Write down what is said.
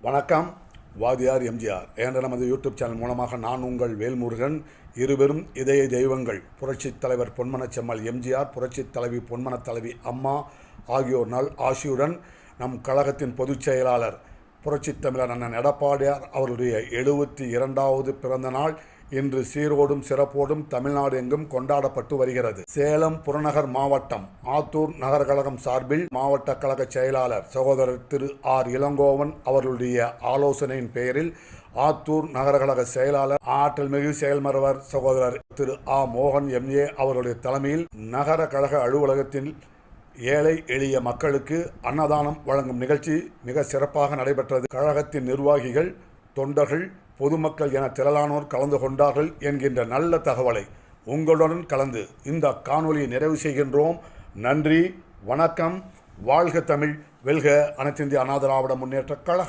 வணக்கம். வாதியார் எம்ஜிஆர் என்ற நமது யூடியூப் சேனல் மூலமாக நான் உங்கள் வேல்முருகன். இருவரும் இதய தெய்வங்கள் புரட்சித் தலைவர் பொன்மனச் செம்மல் எம்ஜிஆர், புரட்சித் தலைவி பொன்மனத் தலைவி அம்மா ஆகியோர் நல் ஆசியுடன் நம் கழகத்தின் பொதுச் செயலாளர் புரட்சித் தமிழர் அண்ணன் எடப்பாடியார் அவருடைய 72வது பிறந்த நாள் இன்று சீரோடும் சிறப்போடும் தமிழ்நாடு எங்கும் கொண்டாடப்பட்டு வருகிறது. சேலம் புறநகர் மாவட்டம் ஆத்தூர் நகர கழகம் சார்பில் மாவட்ட கழக செயலாளர் சகோதரர் திரு ஆர் இளங்கோவன் அவர்களுடைய ஆலோசனையின் பெயரில் ஆத்தூர் நகர கழக செயலாளர் ஆற்றல் மிகு செயல்மறவர் சகோதரர் திரு ஆ மோகன் எம்ஏ அவர்களுடைய தலைமையில் நகர கழக அலுவலகத்தில் ஏழை எளிய மக்களுக்கு அன்னதானம் வழங்கும் நிகழ்ச்சி மிக சிறப்பாக நடைபெற்றது. கழகத்தின் நிர்வாகிகள், தொண்டர்கள், பொதுமக்கள் என திரளானோர் கலந்து கொண்டார்கள் என்கின்ற நல்ல தகவலை உங்களுடன் கலந்து இந்த காணொலியை நிறைவு செய்கின்றோம். நன்றி, வணக்கம். வாழ்க தமிழ், வெல்க அனைத்திந்திய அண்ணா திராவிட முன்னேற்றக் கழகம்.